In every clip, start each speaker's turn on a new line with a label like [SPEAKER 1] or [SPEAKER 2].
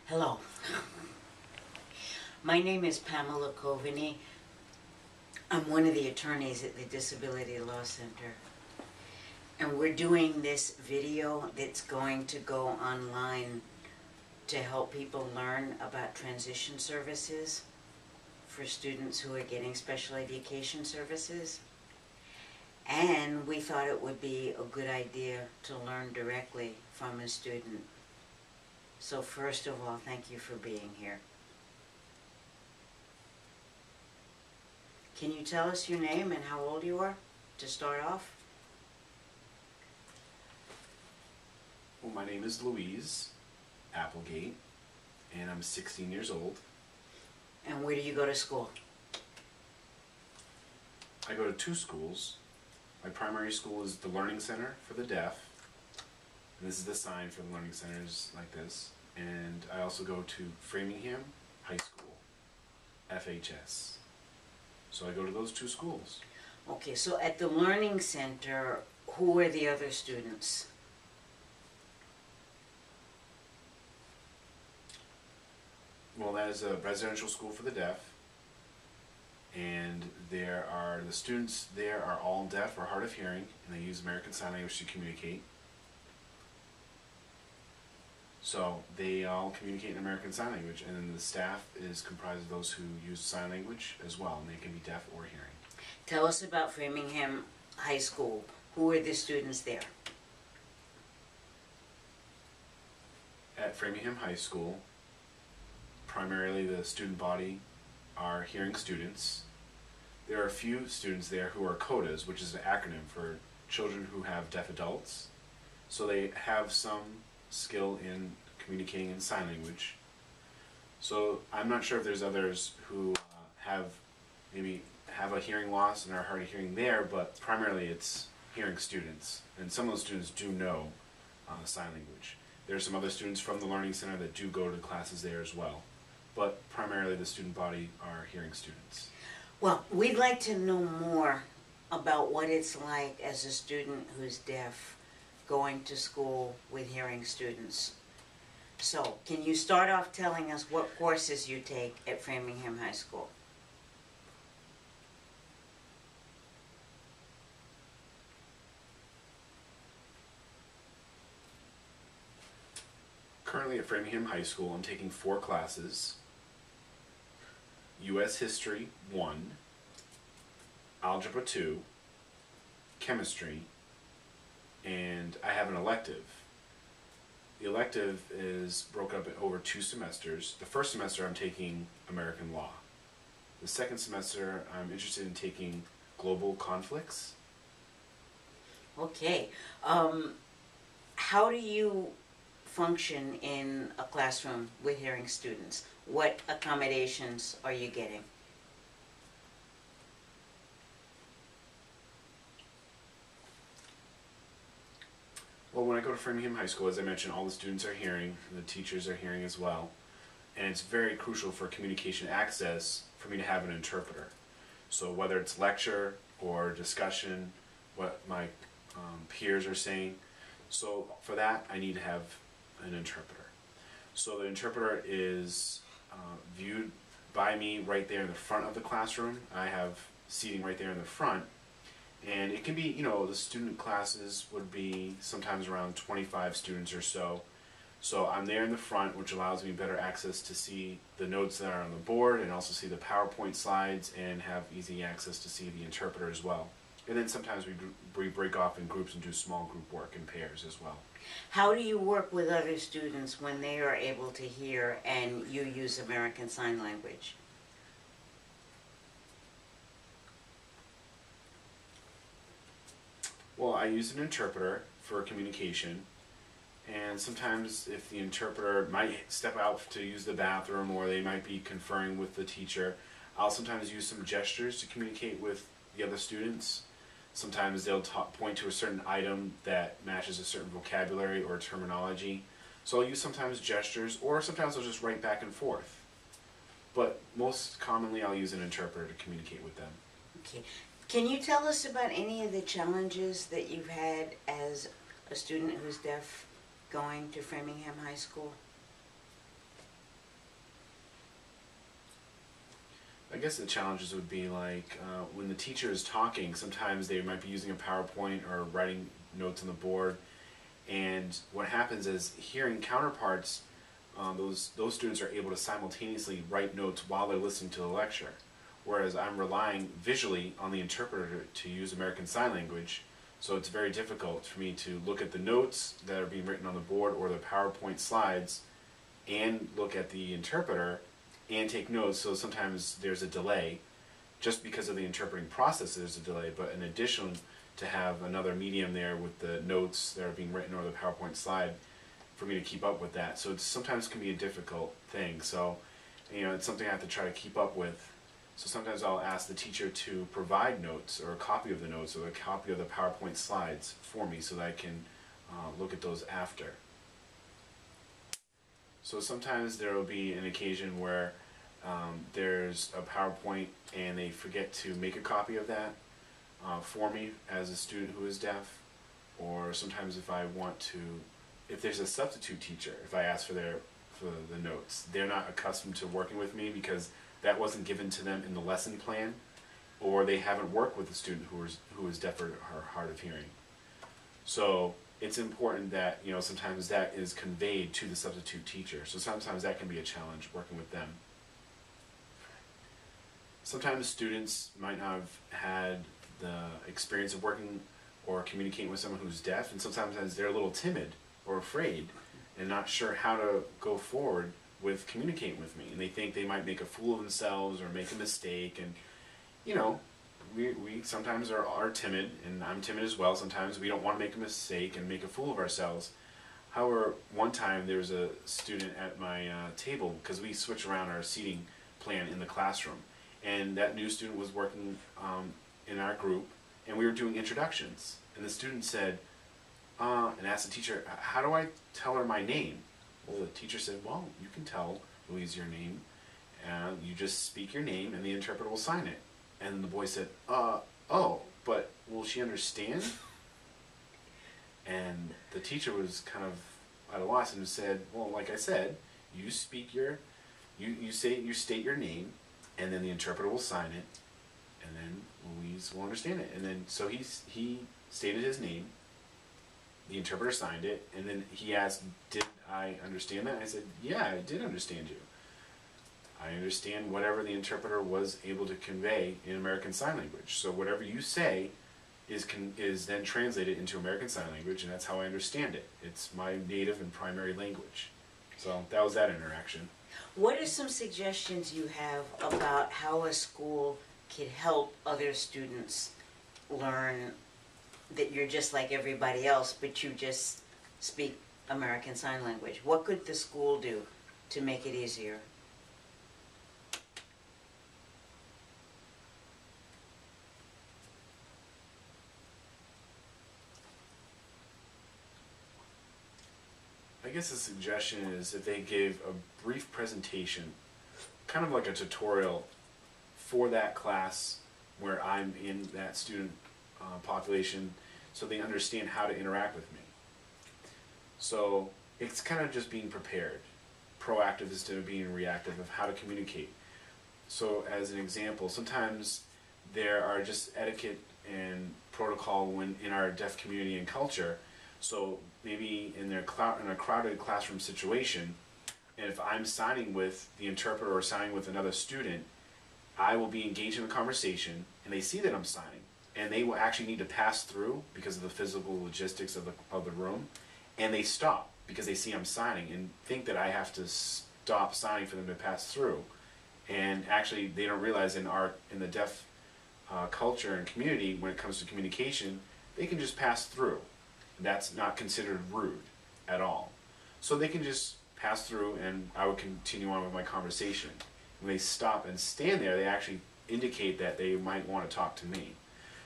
[SPEAKER 1] Hello. My name is Pamela Coveney. I'm one of the attorneys at the Disability Law Center. And we're doing this video that's going to go online to help people learn about transition services for students who are getting special education services. And we thought it would be a good idea to learn directly from a student. So first of all, thank you for being here. Can you tell us your name and how old you are to start off?
[SPEAKER 2] Well, my name is Louise Applegate, and I'm 16 years old.
[SPEAKER 1] And where do you go to school?
[SPEAKER 2] I go to two schools. My primary school is the Learning Center for the Deaf. And this is the sign for the Learning Centers like this. And I also go to Framingham High School, FHS. So I go to those two schools.
[SPEAKER 1] Okay, so at the Learning Center, who are the other students?
[SPEAKER 2] Well, that is a residential school for the deaf. And the students there are all deaf or hard of hearing, and they use American Sign Language to communicate. So they all communicate in American Sign Language, and then the staff is comprised of those who use sign language as well, and they can be deaf or hearing.
[SPEAKER 1] Tell us about Framingham High School. Who are the students there?
[SPEAKER 2] At Framingham High School, primarily the student body are hearing students. There are a few students there who are CODAs, which is an acronym for children who have deaf adults. So they have some skill in communicating in sign language. So I'm not sure if there's others who maybe have a hearing loss and are hard of hearing there, but primarily it's hearing students. And some of those students do know sign language. There are some other students from the Learning Center that do go to classes there as well. But primarily the student body are hearing students.
[SPEAKER 1] Well, we'd like to know more about what it's like as a student who's deaf going to school with hearing students. So, can you start off telling us what courses you take at Framingham High School?
[SPEAKER 2] Currently at Framingham High School, I'm taking 4 classes. U.S. History 1, Algebra 2, Chemistry, and I have an elective. The elective is broken up over 2 semesters. The first semester I'm taking American Law. The second semester I'm interested in taking Global Conflicts.
[SPEAKER 1] Okay. How do you function in a classroom with hearing students? What accommodations are you getting?
[SPEAKER 2] Well, when I go to Framingham High School, as I mentioned, all the students are hearing, and the teachers are hearing as well. And it's very crucial for communication access for me to have an interpreter. So whether it's lecture or discussion, what my peers are saying, so for that I need to have an interpreter. So the interpreter is viewed by me right there in the front of the classroom. I have seating right there in the front. And it can be, the student classes would be sometimes around 25 students or so. So I'm there in the front, which allows me better access to see the notes that are on the board and also see the PowerPoint slides and have easy access to see the interpreter as well. And then sometimes we break off in groups and do small group work in pairs as well.
[SPEAKER 1] How do you work with other students when they are able to hear and you use American Sign Language?
[SPEAKER 2] Well, I use an interpreter for communication, and sometimes if the interpreter might step out to use the bathroom or they might be conferring with the teacher, I'll sometimes use some gestures to communicate with the other students. Sometimes they'll point to a certain item that matches a certain vocabulary or terminology. So I'll use sometimes gestures, or sometimes I'll just write back and forth. But most commonly I'll use an interpreter to communicate with them.
[SPEAKER 1] Okay. Can you tell us about any of the challenges that you've had as a student who's deaf going to Framingham High School?
[SPEAKER 2] I guess the challenges would be like when the teacher is talking, sometimes they might be using a PowerPoint or writing notes on the board, and what happens is hearing counterparts, those students are able to simultaneously write notes while they're listening to the lecture, whereas I'm relying visually on the interpreter to use American Sign Language, so it's very difficult for me to look at the notes that are being written on the board or the PowerPoint slides and look at the interpreter and take notes. So sometimes there's a delay just because of the interpreting process. There's a delay, but in addition to have another medium there with the notes that are being written or the PowerPoint slide for me to keep up with that. So it sometimes can be a difficult thing. So it's something I have to try to keep up with. So sometimes I'll ask the teacher to provide notes or a copy of the notes or a copy of the PowerPoint slides for me so that I can look at those after. So sometimes there will be an occasion where there's a PowerPoint and they forget to make a copy of that for me as a student who is deaf, or sometimes if there's a substitute teacher, if I ask for the notes, they're not accustomed to working with me because that wasn't given to them in the lesson plan, or they haven't worked with a student who is deaf or hard of hearing. So it's important that sometimes that is conveyed to the substitute teacher. So sometimes that can be a challenge working with them. Sometimes students might not have had the experience of working or communicating with someone who's deaf, and sometimes they're a little timid or afraid and not sure how to go forward with communicating with me, and they think they might make a fool of themselves or make a mistake, and we sometimes are timid, and I'm timid as well. Sometimes we don't want to make a mistake and make a fool of ourselves. However, one time there was a student at my table, because we switch around our seating plan in the classroom, and that new student was working in our group, and we were doing introductions, and the student said, and asked the teacher, how do I tell her my name? Well, the teacher said, well, you can tell Louise your name, and you just speak your name and the interpreter will sign it. And the boy said, oh, but will she understand? And the teacher was kind of at a loss and said, well, like I said, you speak you state your name, and then the interpreter will sign it, and then Louise will understand it. And then so he stated his name, the interpreter signed it, and then he asked, did I understand that? And I said, yeah, I did understand you. I understand whatever the interpreter was able to convey in American Sign Language. So whatever you say is then translated into American Sign Language, and that's how I understand it. It's my native and primary language. So that was that interaction.
[SPEAKER 1] What are some suggestions you have about how a school can help other students learn that you're just like everybody else, but you just speak American Sign Language? What could the school do to make it easier?
[SPEAKER 2] I guess the suggestion is that they give a brief presentation, kind of like a tutorial for that class where I'm in that student population, so they understand how to interact with me. So it's kind of just being prepared, proactive instead of being reactive, of how to communicate. So as an example, sometimes there are just etiquette and protocol when in our deaf community and culture. So maybe in a crowded classroom situation, and if I'm signing with the interpreter or signing with another student, I will be engaged in the conversation, and they see that I'm signing, and they will actually need to pass through because of the physical logistics of the room, and they stop because they see I'm signing and think that I have to stop signing for them to pass through. And actually, they don't realize in the deaf culture and community, when it comes to communication, they can just pass through. That's not considered rude at all. So they can just pass through, and I would continue on with my conversation. When they stop and stand there, they actually indicate that they might want to talk to me.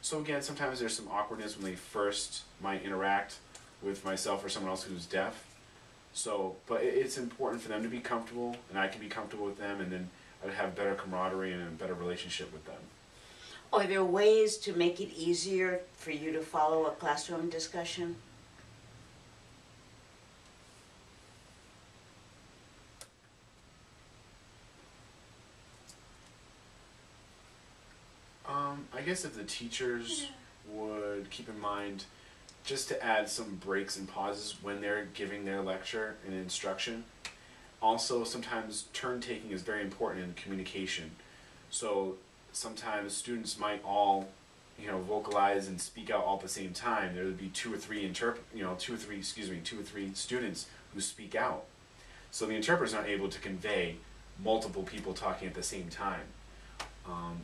[SPEAKER 2] So again, sometimes there's some awkwardness when they first might interact with myself or someone else who's deaf. So, but it's important for them to be comfortable, and I can be comfortable with them, and then I would have better camaraderie and a better relationship with them.
[SPEAKER 1] Are there ways to make it easier for you to follow a classroom discussion?
[SPEAKER 2] I guess if the teachers would keep in mind just to add some breaks and pauses when they're giving their lecture and instruction. Also, sometimes turn taking is very important in communication. So sometimes students might all, vocalize and speak out all at the same time. There would be two or three students who speak out. So the interpreter's not able to convey multiple people talking at the same time.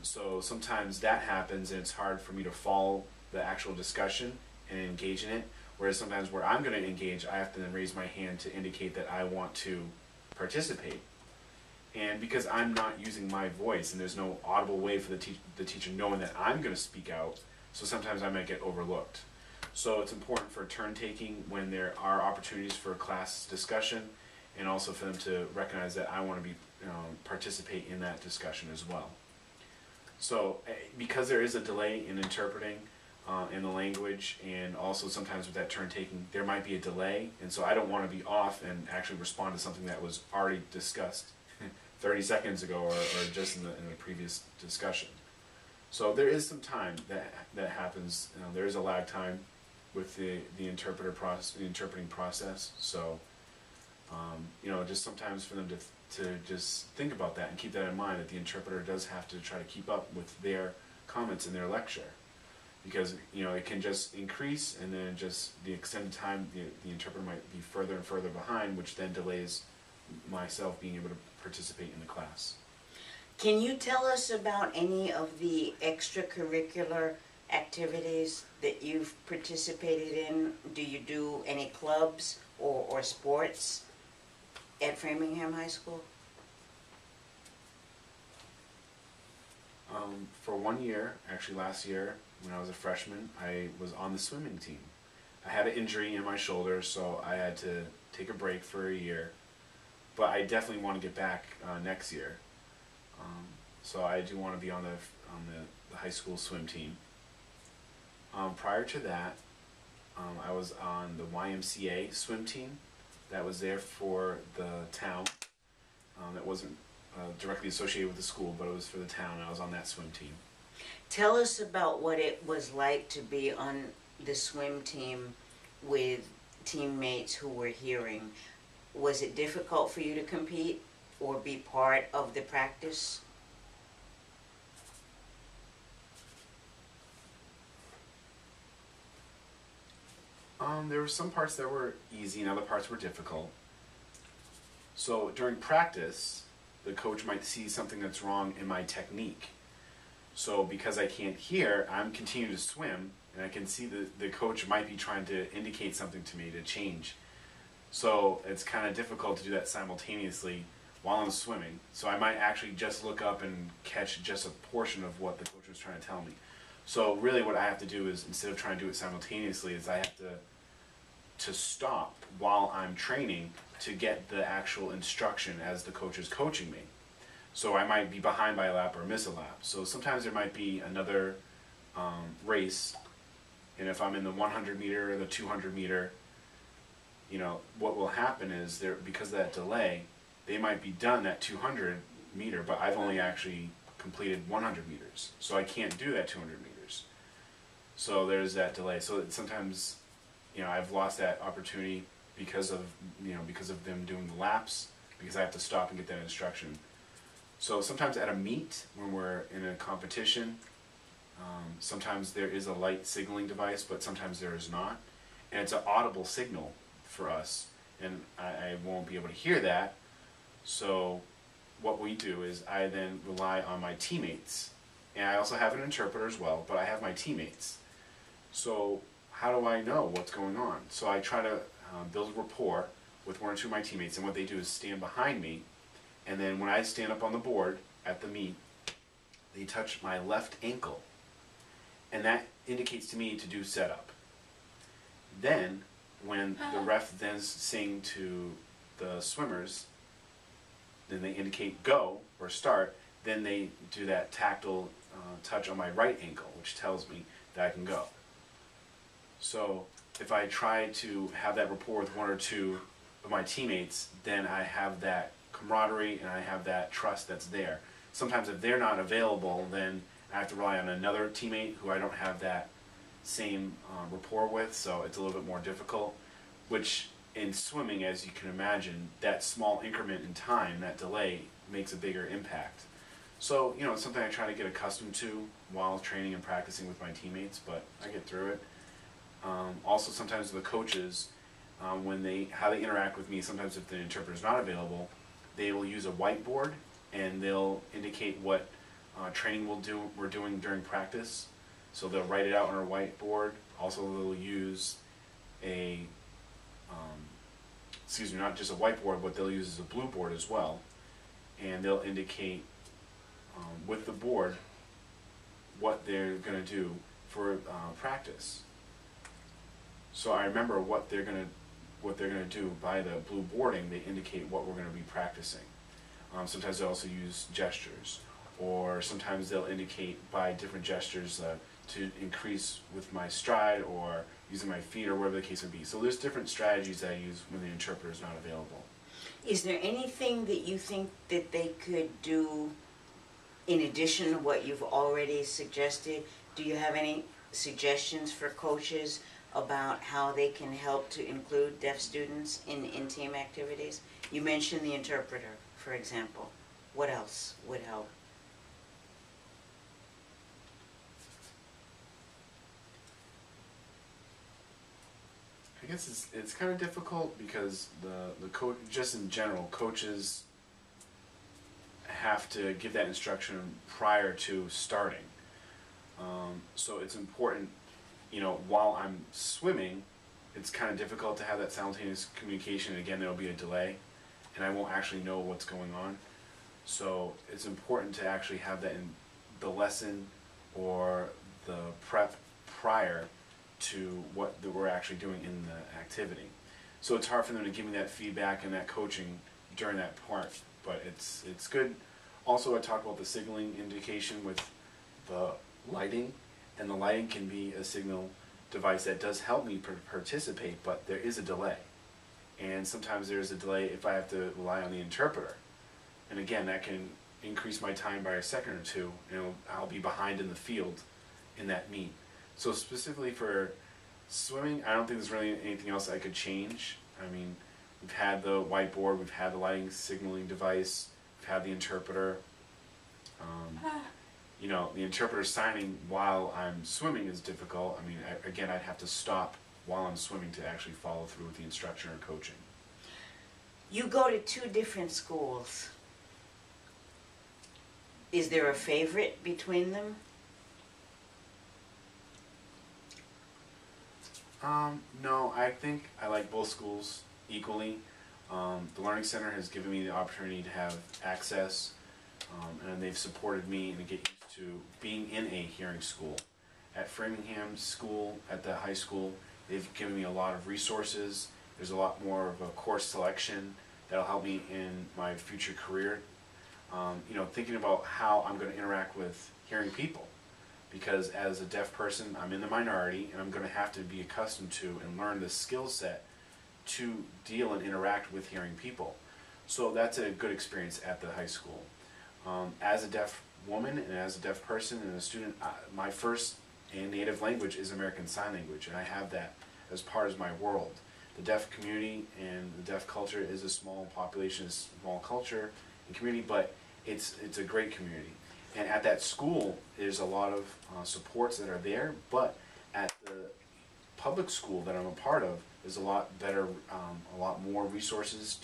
[SPEAKER 2] So sometimes that happens and it's hard for me to follow the actual discussion and engage in it. Whereas sometimes where I'm going to engage, I have to then raise my hand to indicate that I want to participate. And because I'm not using my voice and there's no audible way for the teacher knowing that I'm going to speak out, so sometimes I might get overlooked. So it's important for turn taking when there are opportunities for class discussion, and also for them to recognize that I want to participate in that discussion as well. So because there is a delay in interpreting in the language, and also sometimes with that turn taking there might be a delay, and so I don't want to be off and actually respond to something that was already discussed 30 seconds ago or just in the previous discussion. So there is some time that happens. There is a lag time with the interpreting process. So just sometimes for them to just think about that and keep that in mind, that the interpreter does have to try to keep up with their comments in their lecture, because it can just increase, and then just the extended time the interpreter might be further and further behind, which then delays myself being able to participate in the class.
[SPEAKER 1] Can you tell us about any of the extracurricular activities that you've participated in? Do you do any clubs or sports at Framingham High School?
[SPEAKER 2] For 1 year, actually last year, when I was a freshman, I was on the swimming team. I had an injury in my shoulder, so I had to take a break for a year. But I definitely want to get back next year. So I do want to be on the high school swim team. Prior to that, I was on the YMCA swim team that was there for the town. That wasn't directly associated with the school, but it was for the town. I was on that swim team.
[SPEAKER 1] Tell us about what it was like to be on the swim team with teammates who were hearing. Was it difficult for you to compete or be part of the practice?
[SPEAKER 2] There were some parts that were easy and other parts were difficult. So during practice, the coach might see something that's wrong in my technique. So because I can't hear, I'm continuing to swim, and I can see the coach might be trying to indicate something to me to change. So it's kind of difficult to do that simultaneously while I'm swimming. So I might actually just look up and catch just a portion of what the coach was trying to tell me. So really what I have to do is, instead of trying to do it simultaneously, is I have to stop while I'm training to get the actual instruction as the coach is coaching me. So I might be behind by a lap or miss a lap. So sometimes there might be another race, and if I'm in the 100 meter or the 200 meter, what will happen is, because of that delay, they might be done at 200 meter, but I've only actually completed 100 meters. So I can't do that 200 meters. So there's that delay. So sometimes, I've lost that opportunity because of them doing the laps, because I have to stop and get that instruction. So sometimes at a meet, when we're in a competition, sometimes there is a light signaling device, but sometimes there is not. And it's an audible signal for us, and I won't be able to hear that. So what we do is I then rely on my teammates. And I also have an interpreter as well, but I have my teammates. So how do I know what's going on? So I try to build rapport with one or two of my teammates, and what they do is stand behind me, and then when I stand up on the board at the meet, they touch my left ankle, and that indicates to me to do setup. Then when the ref then sing to the swimmers, then they indicate go or start, then they do that tactile touch on my right ankle, which tells me that I can go. So if I try to have that rapport with one or two of my teammates, then I have that camaraderie and I have that trust that's there. Sometimes if they're not available, then I have to rely on another teammate who I don't have that same rapport with, so it's a little bit more difficult, which in swimming, as you can imagine, that small increment in time, that delay, makes a bigger impact. So, you know, it's something I try to get accustomed to while training and practicing with my teammates, but I get through it. Also, sometimes the coaches, how they interact with me, sometimes if the interpreter is not available, they will use a whiteboard and they'll indicate what training we're doing during practice. So they'll write it out on a whiteboard. Also, they'll use not just a whiteboard, but they'll use a blue board as well. And they'll indicate with the board what they're going to do for practice. So I remember what they're going to do by the blue boarding. They indicate what we're going to be practicing. Sometimes they also use gestures, or sometimes they'll indicate by different gestures to increase with my stride or using my feet or whatever the case may be. So there's different strategies that I use when the interpreter is not available.
[SPEAKER 1] Is there anything that you think that they could do in addition to what you've already suggested? Do you have any suggestions for coaches about how they can help to include deaf students in team activities? You mentioned the interpreter, for example. What else would help?
[SPEAKER 2] I guess it's kind of difficult because the coach, just in general, coaches have to give that instruction prior to starting. So it's important, you know, while I'm swimming, it's kind of difficult to have that simultaneous communication. And again, there will be a delay, and I won't actually know what's going on. So it's important to actually have that in the lesson or the prep prior to what we're actually doing in the activity. So it's hard for them to give me that feedback and that coaching during that part, but it's good. Also, I talked about the signaling indication with the lighting, and the lighting can be a signal device that does help me participate, but there is a delay. And sometimes there's a delay if I have to rely on the interpreter. And again, that can increase my time by a second or two, and I'll be behind in the field in that meet. So specifically for swimming, I don't think there's really anything else I could change. I mean, we've had the whiteboard, we've had the lighting signaling device, we've had the interpreter. You know, the interpreter signing while I'm swimming is difficult. I mean, again, I'd have to stop while I'm swimming to actually follow through with the instruction or coaching.
[SPEAKER 1] You go to 2 different schools. Is there a favorite between them?
[SPEAKER 2] No, I think I like both schools equally. The Learning Center has given me the opportunity to have access, and they've supported me and get used to being in a hearing school. At Framingham School, at the high school, they've given me a lot of resources. There's a lot more of a course selection that'll help me in my future career. You know, thinking about how I'm going to interact with hearing people. Because as a deaf person, I'm in the minority, and I'm going to have to be accustomed to and learn the skill set to deal and interact with hearing people. So that's a good experience at the high school. As a deaf woman and as a deaf person and a student, my first and native language is American Sign Language, and I have that as part of my world. The deaf community and the deaf culture is a small population, a small culture and community, but it's a great community. And at that school, there's a lot of supports that are there, but at the public school that I'm a part of, there's a lot better, a lot more resources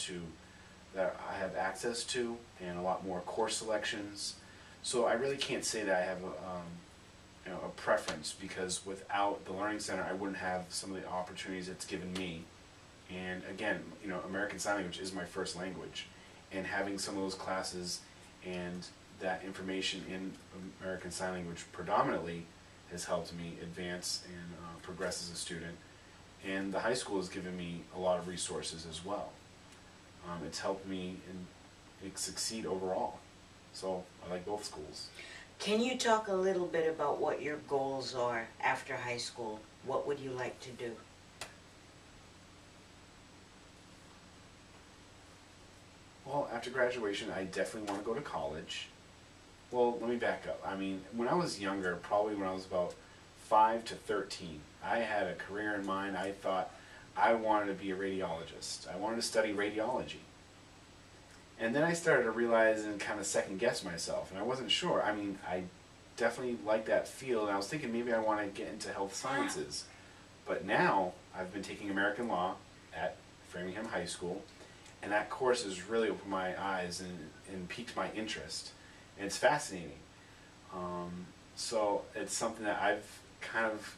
[SPEAKER 2] that I have access to, and a lot more course selections. So I really can't say that I have a preference, because without the Learning Center, I wouldn't have some of the opportunities it's given me. And again, you know, American Sign Language is my first language, and having some of those classes and that information in American Sign Language predominantly has helped me advance and progress as a student. And the high school has given me a lot of resources as well. It's helped me succeed overall. So I like both schools.
[SPEAKER 1] Can you talk a little bit about what your goals are after high school? What would you like to do?
[SPEAKER 2] Well, after graduation, I definitely want to go to college. Well, let me back up. I mean, when I was younger, probably when I was about 5 to 13, I had a career in mind. I thought I wanted to be a radiologist. I wanted to study radiology. And then I started to realize and kind of second guess myself, and I wasn't sure. I mean, I definitely like that field, and I was thinking maybe I want to get into health sciences. But now I've been taking American law at Framingham High School, and that course has really opened my eyes and piqued my interest. And it's fascinating. So it's something that I've kind of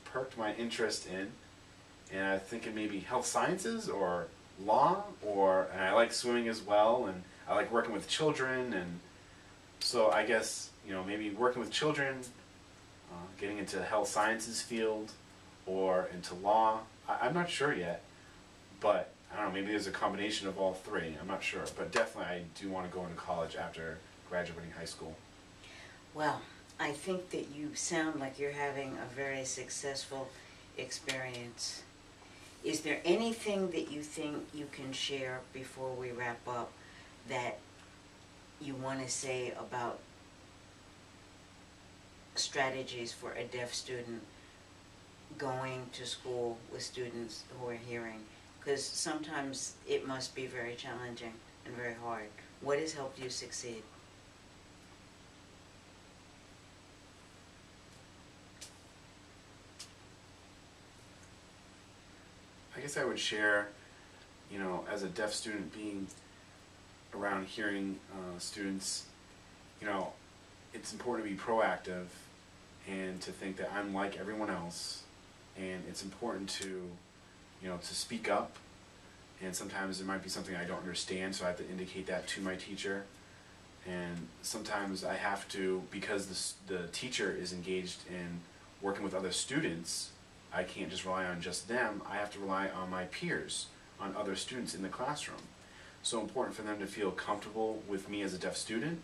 [SPEAKER 2] perked my interest in, and I'm thinking maybe health sciences or law, and I like swimming as well, and I like working with children, and so I guess, you know, maybe working with children, getting into the health sciences field, or into law. I'm not sure yet, but I don't know, maybe there's a combination of all three. I'm not sure, but definitely I do want to go into college after graduating high school.
[SPEAKER 1] Well, I think that you sound like you're having a very successful experience. Is there anything that you think you can share before we wrap up that you want to say about strategies for a deaf student going to school with students who are hearing? Because sometimes it must be very challenging and very hard. What has helped you succeed?
[SPEAKER 2] I guess I would share, you know, as a deaf student being around hearing students, you know, it's important to be proactive and to think that I'm like everyone else, and it's important to, you know, to speak up, and sometimes there might be something I don't understand, so I have to indicate that to my teacher, and sometimes I have to, because the teacher is engaged in working with other students, I can't just rely on just them. I have to rely on my peers, on other students in the classroom. So important for them to feel comfortable with me as a deaf student,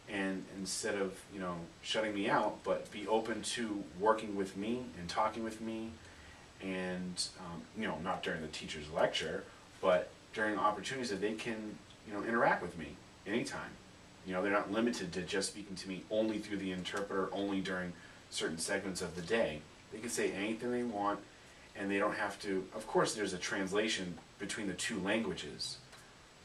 [SPEAKER 2] and instead of, you know, shutting me out, but be open to working with me and talking with me, and you know, not during the teacher's lecture, but during opportunities that they can, you know, interact with me anytime. You know, they're not limited to just speaking to me only through the interpreter, only during certain segments of the day. They can say anything they want, and they don't have to. Of course, there's a translation between the two languages,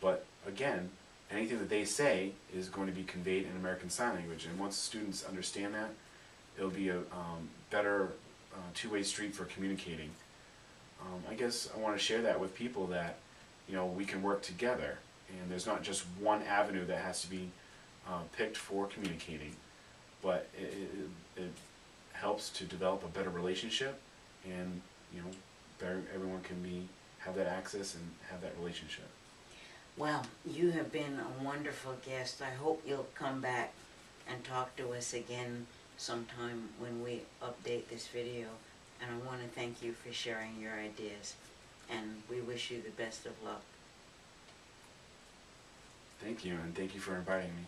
[SPEAKER 2] but again, anything that they say is going to be conveyed in American Sign Language, and once students understand that, it'll be a better two-way street for communicating. I guess I want to share that with people, that, you know, we can work together, and there's not just one avenue that has to be picked for communicating, but it helps to develop a better relationship, and, you know, everyone can have that access and have that relationship.
[SPEAKER 1] Well, you have been a wonderful guest. I hope you'll come back and talk to us again sometime when we update this video. And I want to thank you for sharing your ideas. And we wish you the best of luck.
[SPEAKER 2] Thank you, and thank you for inviting me.